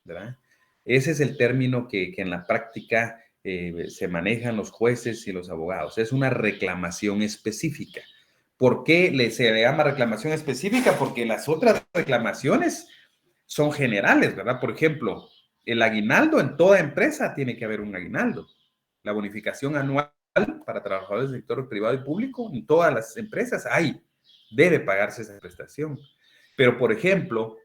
¿verdad? Ese es el término que en la práctica se manejan los jueces y los abogados. Es una reclamación específica. ¿Por qué se le llama reclamación específica? Porque las otras reclamaciones son generales, ¿verdad? Por ejemplo, el aguinaldo en toda empresa tiene que haber un aguinaldo. La bonificación anual para trabajadores del sector privado y público, en todas las empresas debe pagarse esa prestación. Pero, por ejemplo,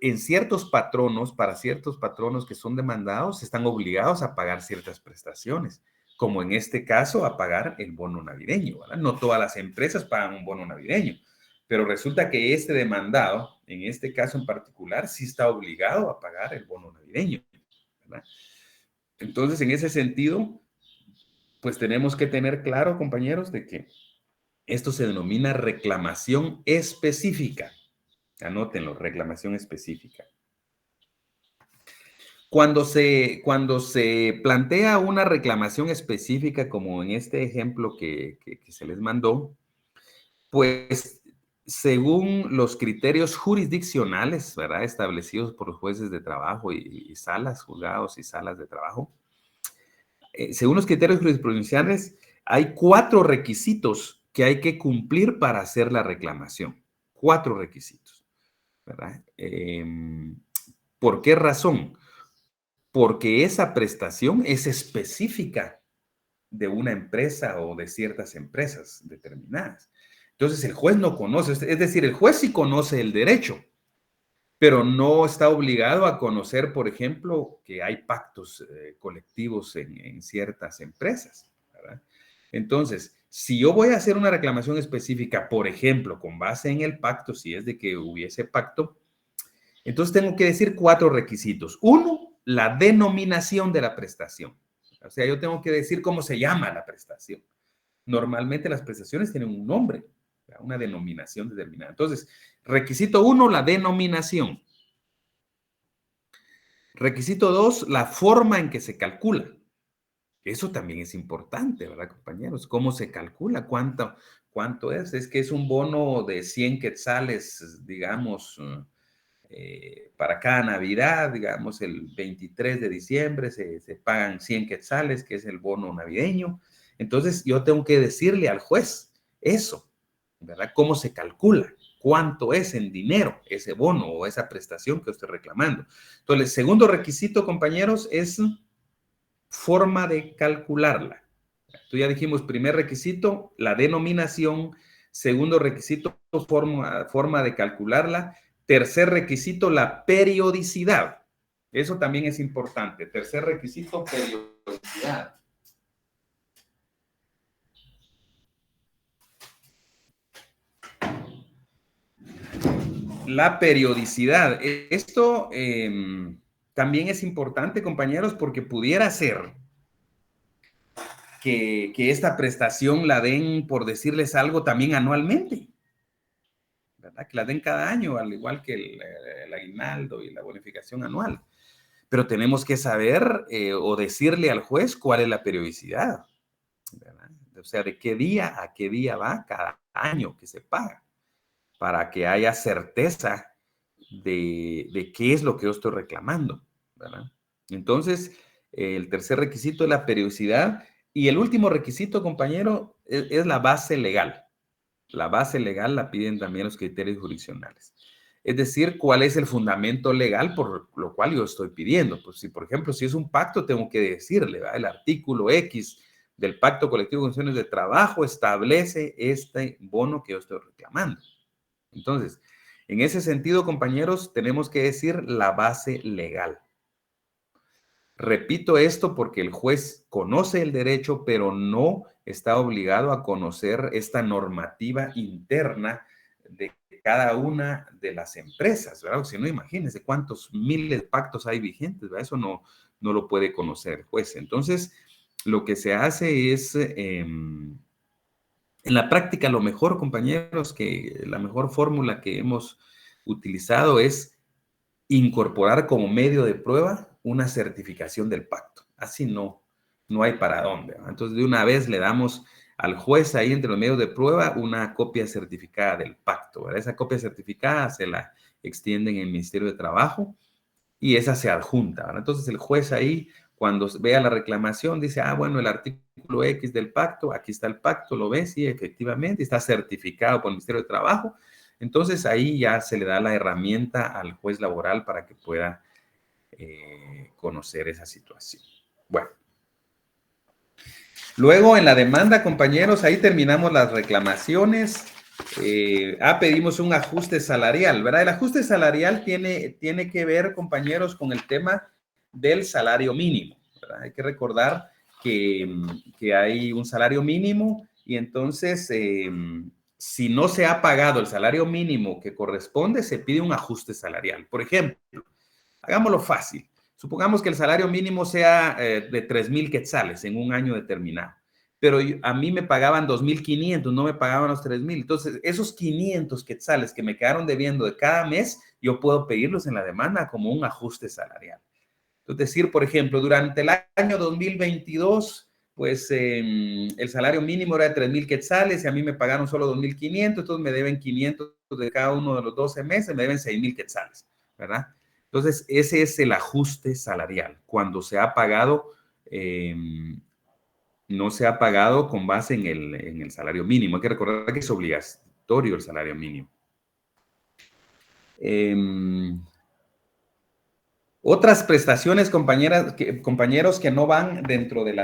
en ciertos patronos, para ciertos patronos que son demandados, están obligados a pagar ciertas prestaciones, como en este caso a pagar el bono navideño, ¿verdad? No todas las empresas pagan un bono navideño, pero resulta que este demandado, en este caso en particular, sí está obligado a pagar el bono navideño, ¿verdad? Entonces, en ese sentido, pues tenemos que tener claro, compañeros, de que esto se denomina reclamación específica. Anótenlo, reclamación específica. Cuando se plantea una reclamación específica, como en este ejemplo que se les mandó, pues según los criterios jurisdiccionales, ¿verdad?, establecidos por los jueces de trabajo y salas, juzgados y salas de trabajo, según los criterios jurisprudenciales, hay 4 requisitos que hay que cumplir para hacer la reclamación. 4 requisitos, ¿verdad? ¿Por qué razón? Porque esa prestación es específica de una empresa o de ciertas empresas determinadas. Entonces, el juez no conoce, es decir, el juez sí conoce el derecho, pero no está obligado a conocer, por ejemplo, que hay pactos colectivos en ciertas empresas, ¿verdad? Entonces, si yo voy a hacer una reclamación específica, por ejemplo, con base en el pacto, si es de que hubiese pacto, entonces tengo que decir 4 requisitos. 1, la denominación de la prestación. O sea, yo tengo que decir cómo se llama la prestación. Normalmente las prestaciones tienen un nombre, una denominación determinada. Entonces, requisito 1, la denominación. Requisito 2, la forma en que se calcula. Eso también es importante, ¿verdad, compañeros? ¿Cómo se calcula? ¿Cuánto es? Es que es un bono de 100 quetzales, digamos, para cada Navidad, digamos, el 23 de diciembre se pagan 100 quetzales, que es el bono navideño. Entonces, yo tengo que decirle al juez eso, ¿verdad? ¿Cómo se calcula? ¿Cuánto es en dinero ese bono o esa prestación que estoy reclamando? Entonces, el segundo requisito, compañeros, es forma de calcularla. Entonces, ya dijimos, primer requisito, la denominación. Segundo requisito, forma de calcularla. Tercer requisito, la periodicidad. Eso también es importante. Tercer requisito, periodicidad. La periodicidad. Esto también es importante, compañeros, porque pudiera ser que esta prestación la den, por decirles algo, también anualmente, ¿verdad? Que la den cada año, al igual que el aguinaldo y la bonificación anual. Pero tenemos que saber o decirle al juez cuál es la periodicidad, ¿verdad? O sea, de qué día a qué día va cada año que se paga, para que haya certeza de qué es lo que yo estoy reclamando, ¿verdad? Entonces, el tercer requisito es la periodicidad. Y el último requisito, compañero, es la base legal. La base legal la piden también los criterios jurisdiccionales. Es decir, cuál es el fundamento legal por lo cual yo estoy pidiendo. Pues si, por ejemplo, si es un pacto, tengo que decirle, ¿verdad? El artículo X del Pacto Colectivo de Condiciones de Trabajo establece este bono que yo estoy reclamando. Entonces, en ese sentido, compañeros, tenemos que decir la base legal. Repito esto porque el juez conoce el derecho, pero no está obligado a conocer esta normativa interna de cada una de las empresas, ¿verdad? Si no, imagínense cuántos miles de pactos hay vigentes, ¿verdad? Eso no lo puede conocer el juez. Entonces, lo que se hace es, en la práctica, lo mejor, compañeros, que la mejor fórmula que hemos utilizado es incorporar como medio de prueba una certificación del pacto. Así no hay para dónde, ¿verdad? Entonces, de una vez le damos al juez ahí entre los medios de prueba una copia certificada del pacto, ¿verdad? Esa copia certificada se la extienden en el Ministerio de Trabajo y esa se adjunta, ¿verdad? Entonces, el juez ahí, cuando vea la reclamación, dice, bueno, el artículo X del pacto, aquí está el pacto, lo ve, sí, efectivamente, está certificado por el Ministerio de Trabajo. Entonces, ahí ya se le da la herramienta al juez laboral para que pueda conocer esa situación. Bueno. Luego, en la demanda, compañeros, ahí terminamos las reclamaciones. Pedimos un ajuste salarial, ¿verdad? El ajuste salarial tiene que ver, compañeros, con el tema del salario mínimo, ¿verdad? Hay que recordar que hay un salario mínimo y entonces, si no se ha pagado el salario mínimo que corresponde, se pide un ajuste salarial. Por ejemplo, hagámoslo fácil. Supongamos que el salario mínimo sea de 3,000 quetzales en un año determinado, pero a mí me pagaban 2,500, no me pagaban los 3,000. Entonces, esos 500 quetzales que me quedaron debiendo de cada mes, yo puedo pedirlos en la demanda como un ajuste salarial. Es decir, por ejemplo, durante el año 2022, pues el salario mínimo era de 3,000 quetzales y a mí me pagaron solo 2,500, entonces me deben 500 de cada uno de los 12 meses, me deben 6,000 quetzales, ¿verdad? Entonces, ese es el ajuste salarial, cuando se ha pagado, no se ha pagado con base en el salario mínimo. Hay que recordar que es obligatorio el salario mínimo. Otras prestaciones, compañeros, que no van dentro de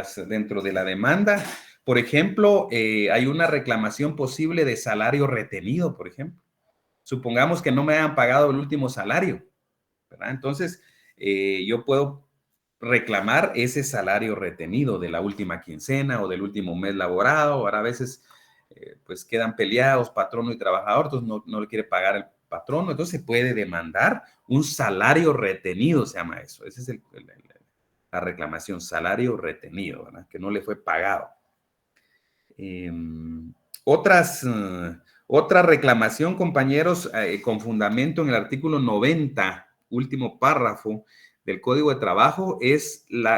la demanda. Por ejemplo, hay una reclamación posible de salario retenido, por ejemplo. Supongamos que no me hayan pagado el último salario, ¿verdad? Entonces, yo puedo reclamar ese salario retenido de la última quincena o del último mes laborado. Ahora a veces, pues quedan peleados patrono y trabajador, entonces no le quiere pagar el patrono, entonces se puede demandar un salario retenido, se llama eso. Esa es la reclamación, salario retenido, ¿verdad? Que no le fue pagado. Otra reclamación, compañeros, con fundamento en el artículo 90, último párrafo del Código de Trabajo,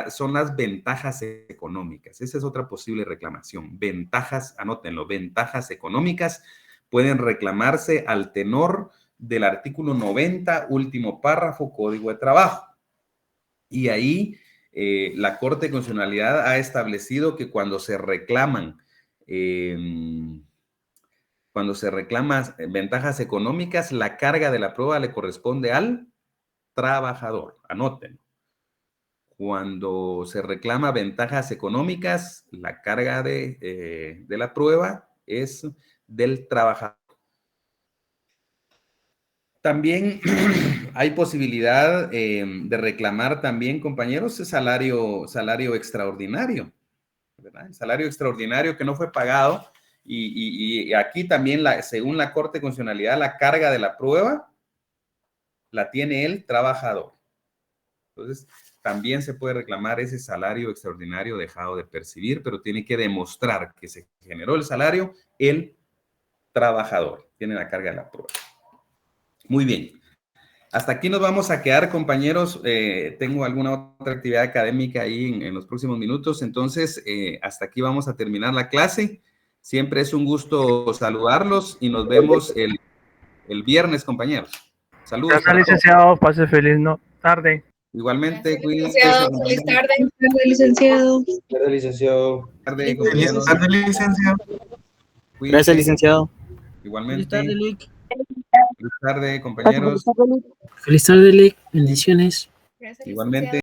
son las ventajas económicas. Esa es otra posible reclamación. Ventajas, anótenlo, ventajas económicas pueden reclamarse al tenor del artículo 90, último párrafo, Código de Trabajo. Y ahí la Corte de Constitucionalidad ha establecido que cuando se reclaman ventajas económicas, la carga de la prueba le corresponde al trabajador. Anótenlo. Cuando se reclama ventajas económicas, la carga de la prueba es del trabajador. También hay posibilidad de reclamar también, compañeros, salario extraordinario, ¿verdad? El salario extraordinario que no fue pagado y aquí también, según la Corte de Constitucionalidad, la carga de la prueba la tiene el trabajador. Entonces, también se puede reclamar ese salario extraordinario dejado de percibir, pero tiene que demostrar que se generó el salario el trabajador. Tiene la carga de la prueba. Muy bien. Hasta aquí nos vamos a quedar, compañeros. Tengo alguna otra actividad académica ahí en los próximos minutos. Entonces, hasta aquí vamos a terminar la clase. Siempre es un gusto saludarlos y nos vemos el viernes, compañeros. Saludos. Gracias, licenciado. Pase feliz tarde. Igualmente, cuídense. Feliz tarde. Licenciado. Tarde, licenciado. Tarde, compañeros. Tarde, licenciado. Cuídense. Gracias, licenciado. Igualmente. Feliz tarde, Lic. Feliz tarde, compañeros. Feliz tarde, Lic. Bendiciones. Igualmente.